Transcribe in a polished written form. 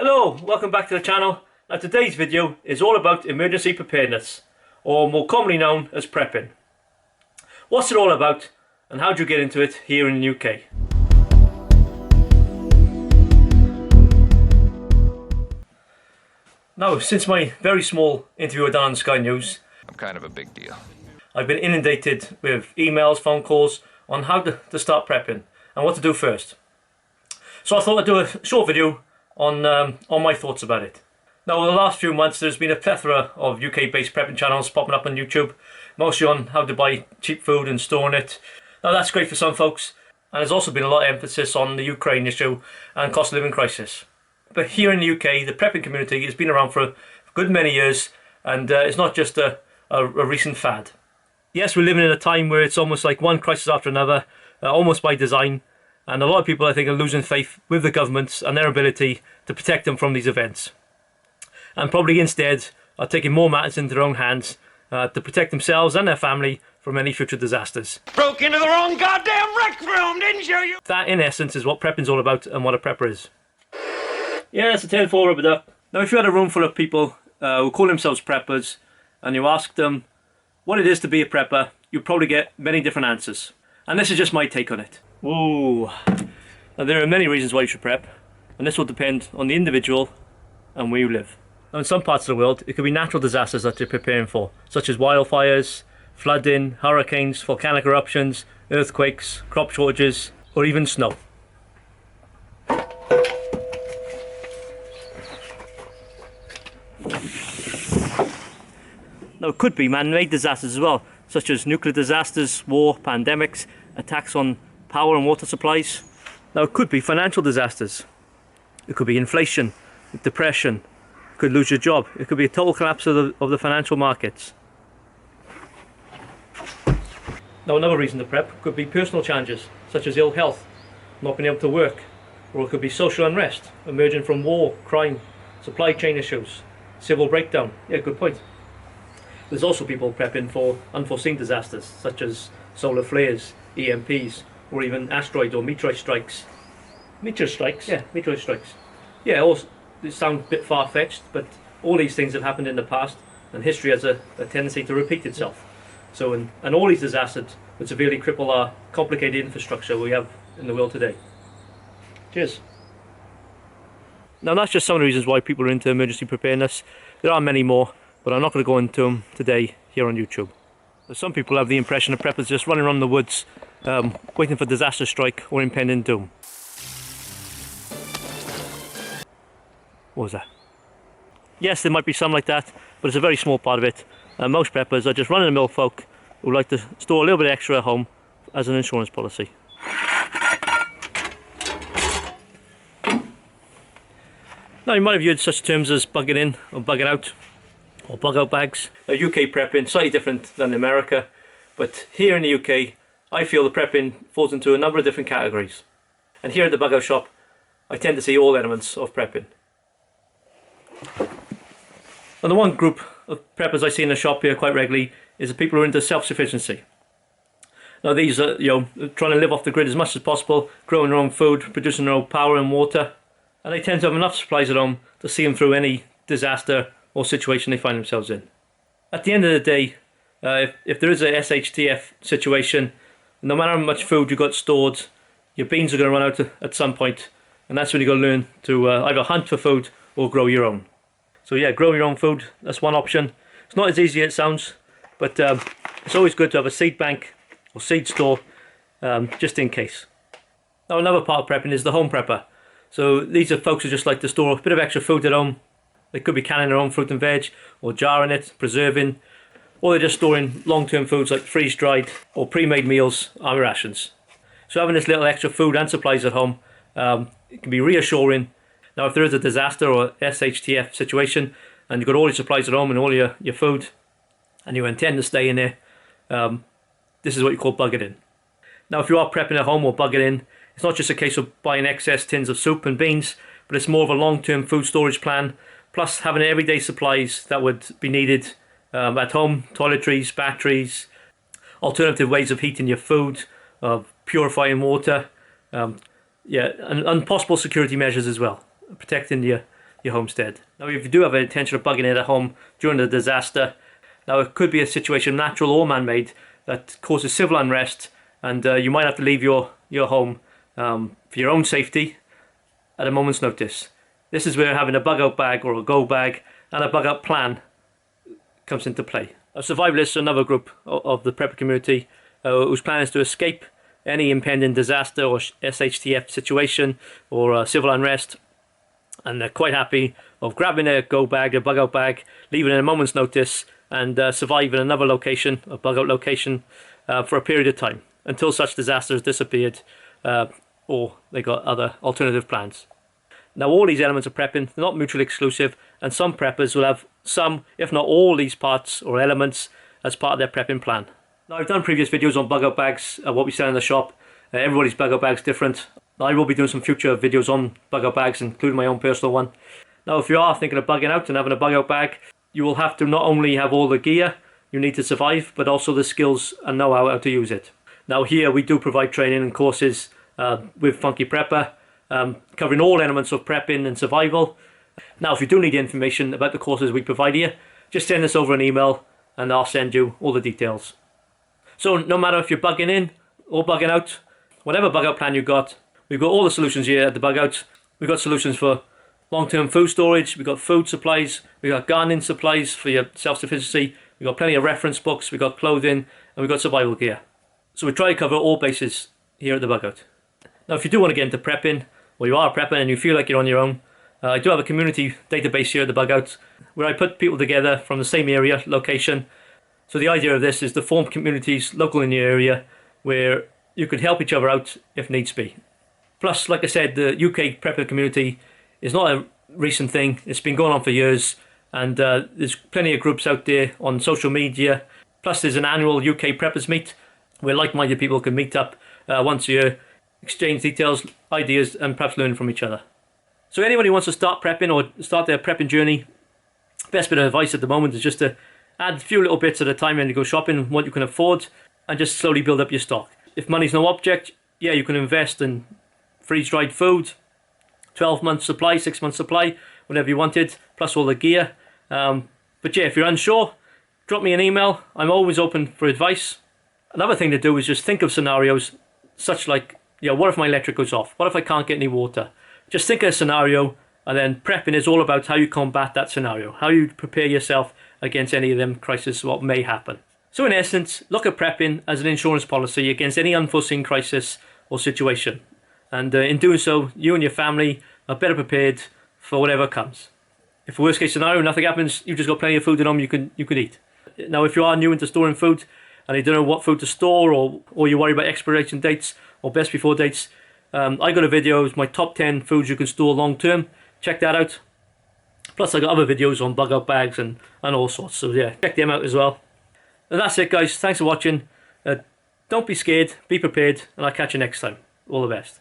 Hello, welcome back to the channel. Now today's video is all about emergency preparedness, or more commonly known as prepping. What's it all about and how do you get into it here in the UK? Now, since my very small interview with Dan on Sky News, I'm kind of a big deal. I've been inundated with emails, phone calls on how to start prepping and what to do first. So I thought I'd do a short video on my thoughts about it. Now, over the last few months there's been a plethora of UK based prepping channels popping up on YouTube, mostly on how to buy cheap food and storing it. Now that's great for some folks, and there's also been a lot of emphasis on the Ukraine issue and cost of living crisis. But here in the UK, the prepping community has been around for a good many years, and it's not just a recent fad. Yes, we're living in a time where it's almost like one crisis after another, almost by design. And a lot of people, I think, are losing faith with the governments and their ability to protect them from these events. And probably instead are taking more matters into their own hands to protect themselves and their family from any future disasters. Broke into the wrong goddamn rec room, didn't you? That, in essence, is what prepping's all about and what a prepper is. Yeah, it's a tale for rubber duck. Now, if you had a room full of people who call themselves preppers and you ask them what it is to be a prepper, you'd probably get many different answers. And this is just my take on it. Ooh. Now, there are many reasons why you should prep, and this will depend on the individual and where you live. Now, in some parts of the world, it could be natural disasters that you're preparing for, such as wildfires, flooding, hurricanes, volcanic eruptions, earthquakes, crop shortages, or even snow. Now, it could be man-made disasters as well, such as nuclear disasters, war, pandemics, attacks on power and water supplies. Now, it could be financial disasters. It could be inflation, depression. You could lose your job. It could be a total collapse of the financial markets. Now, another reason to prep could be personal challenges, such as ill health, not being able to work, or it could be social unrest emerging from war, crime, supply chain issues, civil breakdown. Yeah, good point. There's also people prepping for unforeseen disasters, such as solar flares, EMPs, or even asteroid or meteorite strikes. Meteor strikes? Yeah, meteorite strikes. Yeah, also, they sound a bit far-fetched, but all these things have happened in the past, and history has a tendency to repeat itself. So, and all these disasters would severely cripple our complicated infrastructure we have in the world today. Cheers. Now, that's just some of the reasons why people are into emergency preparedness. There are many more, but I'm not going to go into them today here on YouTube. Some people have the impression of preppers just running around the woods waiting for disaster strike or impending doom. What was that? Yes, there might be some like that, but it's a very small part of it. Most preppers are just run-of-the-mill folk who like to store a little bit extra at home as an insurance policy. Now, you might have used such terms as bug it in or bug it out, or bug out bags. Now, UK prepping slightly different than America, but here in the UK I feel the prepping falls into a number of different categories. And here at the bug out shop I tend to see all elements of prepping. And the one group of preppers I see in the shop here quite regularly is the people who are into self-sufficiency. Now, these are, trying to live off the grid as much as possible, growing their own food, producing their own power and water, and they tend to have enough supplies at home to see them through any disaster or situation they find themselves in. At the end of the day, if there is a SHTF situation, no matter how much food you've got stored, your beans are going to run out at some point, and that's when you've got to learn to either hunt for food or grow your own. So yeah, grow your own food, that's one option. It's not as easy as it sounds, but it's always good to have a seed bank or seed store just in case. Now, another part of prepping is the home prepper. So these are folks who just like to store a bit of extra food at home. They could be canning their own fruit and veg, or jarring it, preserving, or they're just storing long-term foods like freeze-dried or pre-made meals, army rations. So having this little extra food and supplies at home, it can be reassuring. Now, if there is a disaster or SHTF situation, and you've got all your supplies at home and all your food, and you intend to stay in there, this is what you call bug it in. Now, if you are prepping at home or bug it in, it's not just a case of buying excess tins of soup and beans, but it's more of a long-term food storage plan, plus having everyday supplies that would be needed at home, toiletries, batteries, alternative ways of heating your food, of purifying water, and possible security measures as well, protecting your your homestead. Now if you do have an intention of bugging it at home during the disaster, now it could be a situation, natural or man-made, that causes civil unrest, and you might have to leave your home for your own safety at a moment's notice. This is where having a bug-out bag or a go bag and a bug-out plan comes into play. Survivalists are another group of the prepper community whose plan is to escape any impending disaster or SHTF situation or civil unrest, and they're quite happy of grabbing a go bag, a bug-out bag, leaving at a moment's notice, and survive in another location, a bug-out location, for a period of time until such disaster has disappeared or they got other alternative plans. Now all these elements of prepping, they're not mutually exclusive, and some preppers will have some, if not all, these parts or elements as part of their prepping plan. Now I've done previous videos on bug-out bags, what we sell in the shop. Everybody's bug-out bag's different. I will be doing some future videos on bug-out bags, including my own personal one. Now if you are thinking of bugging out and having a bug-out bag, you will have to not only have all the gear you need to survive, but also the skills and know how to use it. Now here we do provide training and courses with Funky Prepper, covering all elements of prepping and survival. Now if you do need information about the courses we provide here, just send us over an email and I'll send you all the details. So no matter if you're bugging in or bugging out, whatever bug out plan you've got, we've got all the solutions here at the bug out. We've got solutions for long-term food storage, we've got food supplies, we've got gardening supplies for your self-sufficiency, we've got plenty of reference books, we've got clothing, and we've got survival gear. So we try to cover all bases here at the bug out. Now if you do want to get into prepping, or you are prepping and you feel like you're on your own, I do have a community database here at the bug out where I put people together from the same area, location. So the idea of this is to form communities local in your area where you could help each other out if needs be. Plus, like I said, the UK prepper community is not a recent thing. It's been going on for years, and there's plenty of groups out there on social media. Plus there's an annual UK preppers meet where like-minded people can meet up once a year, exchange details, ideas, and perhaps learn from each other. So anyone who wants to start prepping or start their prepping journey, best bit of advice at the moment is just to add a few little bits at a time when you go shopping, what you can afford, and just slowly build up your stock. If money's no object, yeah, you can invest in freeze-dried food, 12-month supply, 6-month supply, whatever you wanted, plus all the gear. But yeah, if you're unsure, drop me an email. I'm always open for advice. Another thing to do is just think of scenarios such like, what if my electric goes off? What if I can't get any water? Just think of a scenario, and then prepping is all about how you combat that scenario, how you prepare yourself against any of them crises, what may happen. So in essence, look at prepping as an insurance policy against any unforeseen crisis or situation. And in doing so, you and your family are better prepared for whatever comes. If worst case scenario, nothing happens, you've just got plenty of food at home you can eat. Now if you are new into storing food and you don't know what food to store, or you worry about expiration dates or best before dates, I got a video of my top 10 foods you can store long term. Check that out. Plus I got other videos on bug out bags and all sorts, so yeah, check them out as well. And that's it guys, thanks for watching. Don't be scared, be prepared, and I'll catch you next time. All the best.